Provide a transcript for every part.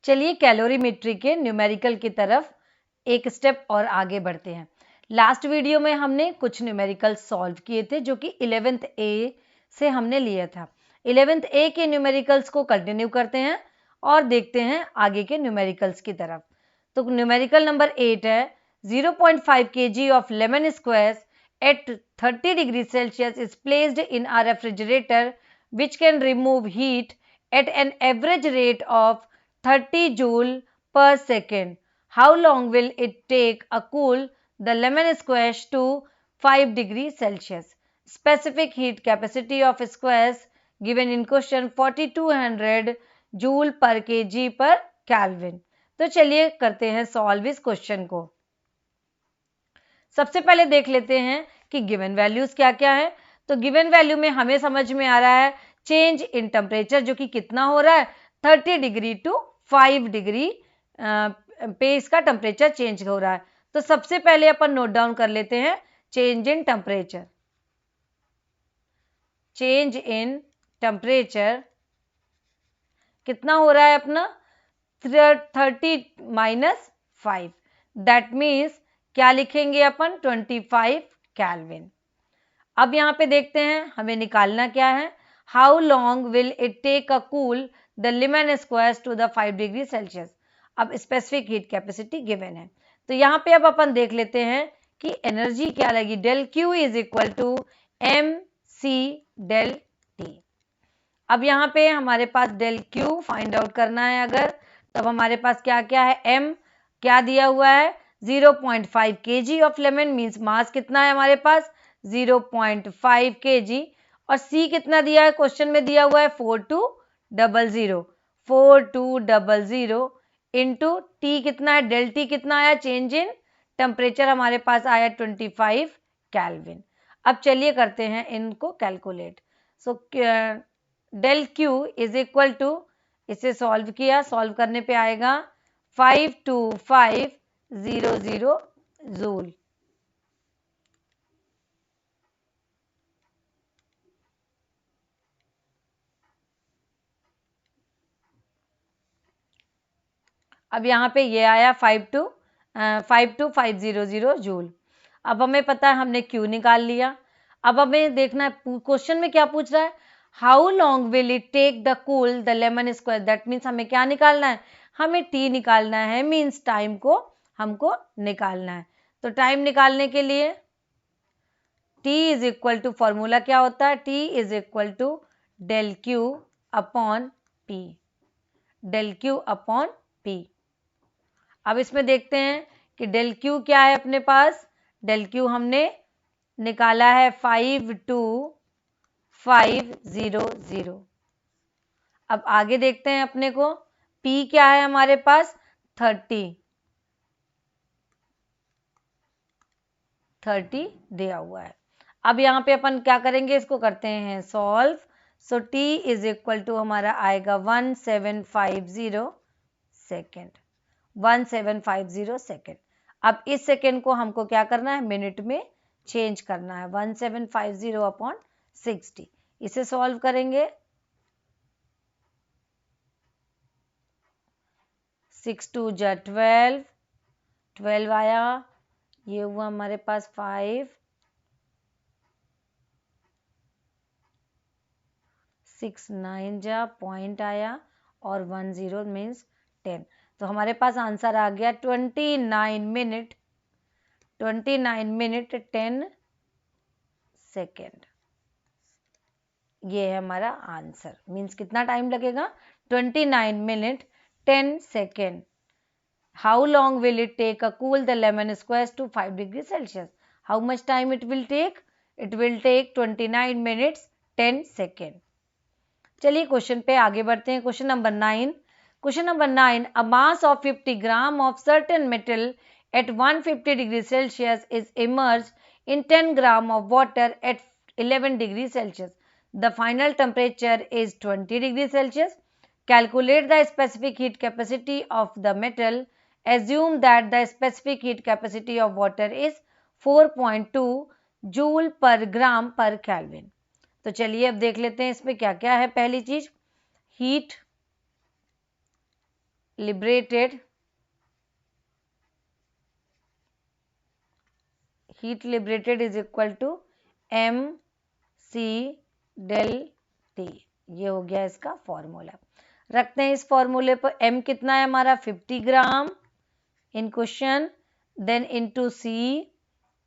चलिए कैलोरीमेट्री के न्यूमेरिकल की तरफ एक स्टेप और आगे बढ़ते हैं। लास्ट वीडियो में हमने कुछ न्यूमेरिकल सॉल्व किए थे जो कि 11th ए से हमने लिया था। 11th ए के न्यूमेरिकल्स को कंटिन्यू करते हैं और देखते हैं आगे के न्यूमेरिकल्स की तरफ। तो न्यूमेरिकल नंबर 8 है 0.5 kg of lemon squares at 30 degree Celsius is placed in a refrigerator which can remove heat at an average rate of 30 joule per second. How long will it take a cool the lemon squash to 5 degrees Celsius? Specific heat capacity of squash given in question 4200 joule per kg per Kelvin. तो चलिए करते हैं solve इस question को। सबसे पहले देख लेते हैं कि गिवन वैल्यूज क्या क्या है। तो गिवन वैल्यू में हमें समझ में आ रहा है चेंज इन टेम्परेचर जो कि कितना हो रहा है 30 डिग्री टू 5 डिग्री पे इसका टेम्परेचर चेंज हो रहा है। तो सबसे पहले अपन नोट डाउन कर लेते हैं change in temperature. Change in temperature कितना हो रहा है अपना 30 माइनस 5, दैट मीन्स क्या लिखेंगे अपन 25 केल्विन। अब यहाँ पे देखते हैं हमें निकालना क्या है, how long will it take a cool the lemon squares to the 5 degree Celsius. अब स्पेसिफिक हीट कैपेसिटी गिवन है तो यहाँ पे अब अपन देख लेते हैं कि एनर्जी क्या लगी, del Q is equal to M C del T. अब यहाँ पे हमारे पास डेल क्यू फाइंड आउट करना है अगर, तब हमारे पास क्या क्या है, एम क्या दिया हुआ है 0.5 kg of lemon means mass कितना है हमारे पास 0.5 kg, और सी कितना दिया है क्वेश्चन में दिया हुआ है 4200 इंटू टी कितना है, डेल टी कितना आया, चेंज इन टेम्परेचर हमारे पास आया 25 केल्विन। अब चलिए करते हैं इनको calculate. So del Q is equal to, इसे सॉल्व किया, सॉल्व करने पे आएगा 52500 जूल। अब यहाँ पे ये आया 52500 जूल। अब हमें पता है हमने क्यू निकाल लिया। अब हमें देखना है क्वेश्चन में क्या पूछ रहा है, how long will it take the cool the lemon square, that means हमें क्या निकालना है, हमें टी निकालना है, मीन्स टाइम को हमको निकालना है। तो टाइम निकालने के लिए T is equal to, formula क्या होता है, T is equal to del Q upon P, del Q upon P. अब इसमें देखते हैं कि डेल क्यू क्या है अपने पास, डेल क्यू हमने निकाला है 52500। अब आगे देखते हैं अपने को पी क्या है हमारे पास 30 दिया हुआ है। अब यहाँ पे अपन क्या करेंगे, इसको करते हैं solve. So T is equal to हमारा आएगा 1750 सेकेंड, 1750 सेकेंड। अब इस सेकेंड को हमको क्या करना है, मिनट में चेंज करना है, 1750 अपॉन 60। इसे सॉल्व करेंगे 6 2 जा 12, 12 आया, ये हुआ हमारे पास 5 6 9 जा पॉइंट आया और 10 मीन्स 10। तो हमारे पास आंसर आ गया 29 मिनट 10 सेकेंड। ये है हमारा आंसर, मीन्स कितना टाइम लगेगा 29 minute 10 second. How long will it take a cool the lemon squares to 5 degree Celsius, how much time it will take, it will take 29 minutes 10 second. चलिए question पे आगे बढ़ते हैं। Question number 9, question number 9, a mass of 50 gram of certain metal at 150 degrees Celsius is immersed in 10 gram of water at 11 degrees Celsius. The final temperature is 20 degrees Celsius. Calculate the specific heat capacity of the metal. Assume that the specific heat capacity of water is 4.2 joule per gram per Kelvin. तो चलिए अब देख लेते हैं इसमें क्या क्या है। पहली चीज heat liberated is equal to mc del t। ये हो गया इसका फॉर्मूला। रखते हैं इस फॉर्मूले पर। m कितना है हमारा 50 gram in question, then into c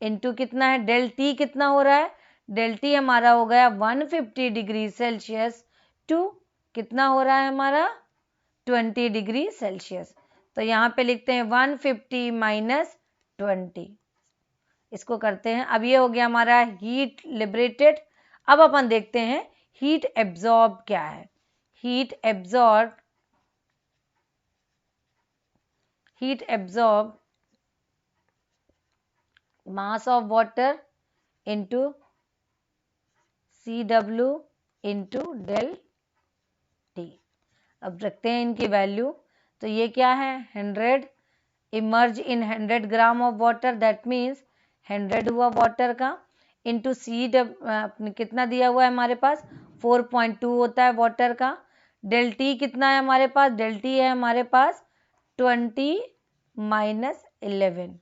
into कितना है डेल टी कितना हो रहा है, डेल टी हमारा हो गया 150 डिग्री सेल्सियस टू कितना हो रहा है हमारा 20 डिग्री सेल्सियस। तो यहाँ पे लिखते हैं 150 माइनस 20, इसको करते हैं। अब ये हो गया हमारा हीट लिबरेटेड। अब अपन देखते हैं हीट एब्जॉर्ब क्या है। Heat absorb mass of water into CW into del T. अब रखते हैं इनकी वैल्यू। तो ये क्या है 100 emerge in 100 gram of water, that means 100 हुआ वाटर का, इंटू कितना दिया हुआ है हमारे पास 4.2 होता है वाटर का। डेल टी कितना है हमारे पास, डेल टी है हमारे पास 20 माइनस 11,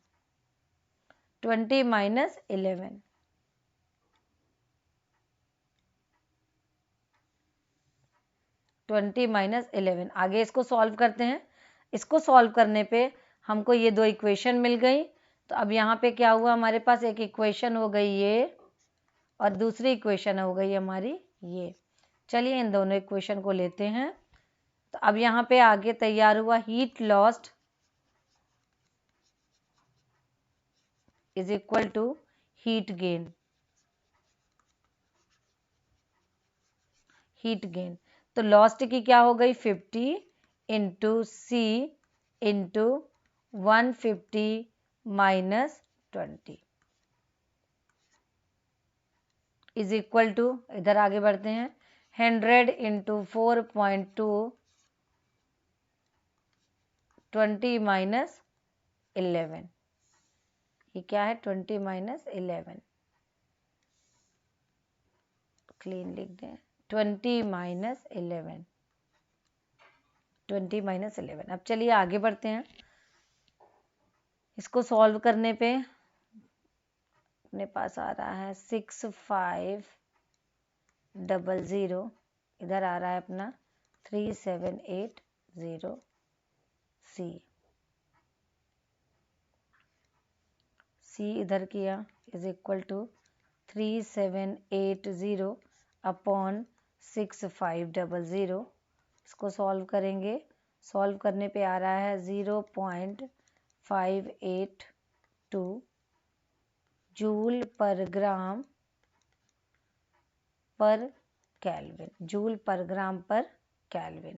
20 माइनस 11, 20 माइनस 11। आगे इसको सॉल्व करते हैं। इसको सॉल्व करने पे हमको ये दो इक्वेशन मिल गई। तो अब यहाँ पे क्या हुआ हमारे पास, एक इक्वेशन हो गई ये और दूसरी इक्वेशन हो गई हमारी ये। चलिए इन दोनों इक्वेशन को लेते हैं। तो अब यहाँ पे आगे तैयार हुआ heat lost is equal to heat gain. Heat gain तो लॉस्ट की क्या हो गई 50 into C into 150 minus 20 is equal to, इधर आगे बढ़ते हैं, 100 इंटू 4.2 20 माइनस 11। ये क्या है 20 माइनस 11, क्लीन लिख दें 20 माइनस 11, 20 माइनस 11। अब चलिए आगे बढ़ते हैं। इसको सॉल्व करने पे अपने पास आ रहा है 6500, इधर आ रहा है अपना 3780 सी इधर किया इज इक्वल टू 3780 अपॉन 6500। इसको सॉल्व करेंगे। सॉल्व करने पे आ रहा है 0.582 जूल पर ग्राम पर केल्विन, जूल पर ग्राम पर केल्विन।